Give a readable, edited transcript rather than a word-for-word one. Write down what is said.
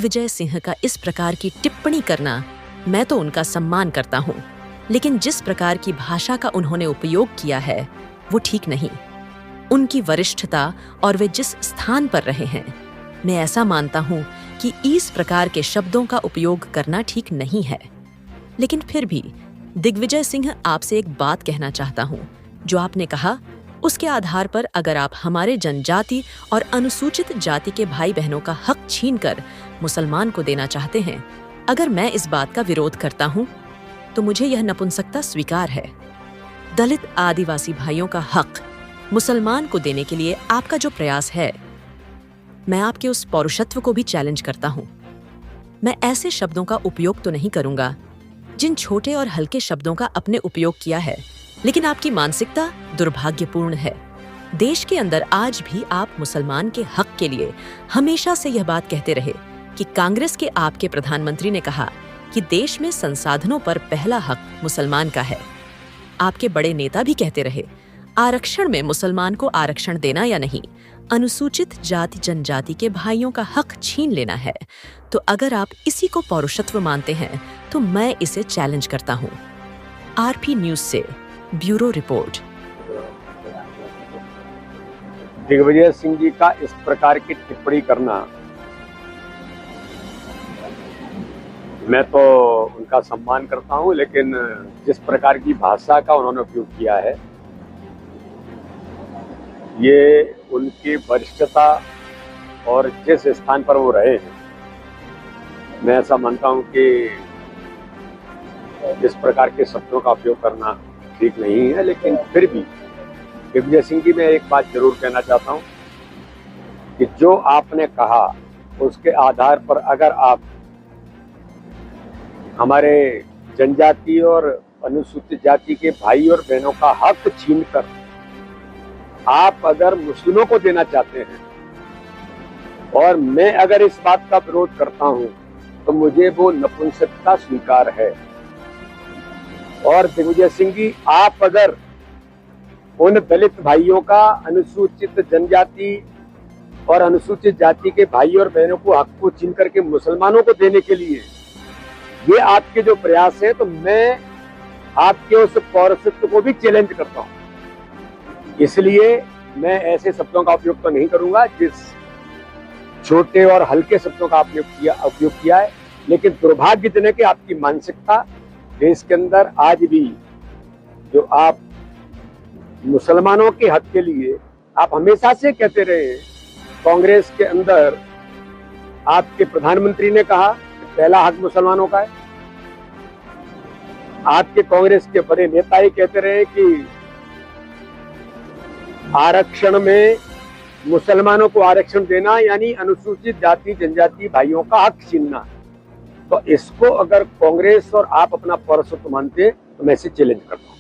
दिग्विजय सिंह का इस प्रकार की टिप्पणी करना, मैं तो उनका सम्मान करता हूँ, लेकिन जिस प्रकार की भाषा का उन्होंने उपयोग किया है वो ठीक नहीं। उनकी वरिष्ठता और वे जिस स्थान पर रहे हैं, मैं ऐसा मानता हूँ कि इस प्रकार के शब्दों का उपयोग करना ठीक नहीं है। लेकिन फिर भी दिग्विजय सिंह, आपसे एक बात कहना चाहता हूँ। जो आपने कहा उसके आधार पर अगर आप हमारे जनजाति और अनुसूचित जाति के भाई बहनों का हक छीनकर मुसलमान को देना चाहते हैं, अगर मैं इस बात का विरोध करता हूँ तो मुझे यह नपुंसकता स्वीकार है। दलित आदिवासी भाइयों का हक मुसलमान को देने के लिए आपका जो प्रयास है, मैं आपके उस पौरुषत्व को भी चैलेंज करता हूँ। मैं ऐसे शब्दों का उपयोग तो नहीं करूंगा जिन छोटे और हल्के शब्दों का आपने उपयोग किया है, लेकिन आपकी मानसिकता दुर्भाग्यपूर्ण है। देश के अंदर आज भी आप मुसलमान के हक के लिए हमेशा से यह बात कहते रहे कि कांग्रेस के आपके प्रधानमंत्री ने कहा कि देश में संसाधनों पर पहला हक मुसलमान का है। आपके बड़े नेता भी कहते रहे आरक्षण में मुसलमान को आरक्षण देना या नहीं, अनुसूचित जाति जनजाति के भाइयों का हक छीन लेना है। तो अगर आप इसी को पौरुषत्व मानते हैं तो मैं इसे चैलेंज करता हूँ। आरपी न्यूज से ब्यूरो रिपोर्ट। दिग्विजय सिंह जी का इस प्रकार की टिप्पणी करना, मैं तो उनका सम्मान करता हूं, लेकिन जिस प्रकार की भाषा का उन्होंने उपयोग किया है, ये उनकी वरिष्ठता और जिस स्थान पर वो रहे हैं, मैं ऐसा मानता हूं कि इस प्रकार के शब्दों का उपयोग करना ठीक नहीं है। लेकिन फिर भी दिग्विजय सिंह जी, मैं एक बात जरूर कहना चाहता हूं कि जो आपने कहा उसके आधार पर अगर आप हमारे जनजाति और अनुसूचित जाति के भाई और बहनों का हक छीनकर आप अगर मुस्लिमों को देना चाहते हैं, और मैं अगर इस बात का विरोध करता हूं, तो मुझे वो नपुंसकता स्वीकार है। और दिग्विजय सिंह जी, आप अगर उन दलित भाइयों का, अनुसूचित जनजाति और अनुसूचित जाति के भाई और बहनों को हक को छीन करके मुसलमानों को देने के लिए ये आपके जो प्रयास है, तो मैं आपके उस पौरुषत्व को भी चैलेंज करता हूं। इसलिए मैं ऐसे शब्दों का उपयोग तो नहीं करूंगा जिस छोटे और हल्के शब्दों का आपने उपयोग किया है। लेकिन दुर्भाग्यजनक है कि आपकी मानसिकता देश के अंदर आज भी, जो आप मुसलमानों के हक के लिए आप हमेशा से कहते रहे, कांग्रेस के अंदर आपके प्रधानमंत्री ने कहा पहला हक मुसलमानों का है। आपके कांग्रेस के बड़े नेता ही कहते रहे कि आरक्षण में मुसलमानों को आरक्षण देना यानी अनुसूचित जाति जनजाति भाइयों का हक छीनना। तो इसको अगर कांग्रेस और आप अपना पौरुषत्व मानते तो मैं इसे चैलेंज करता हूं।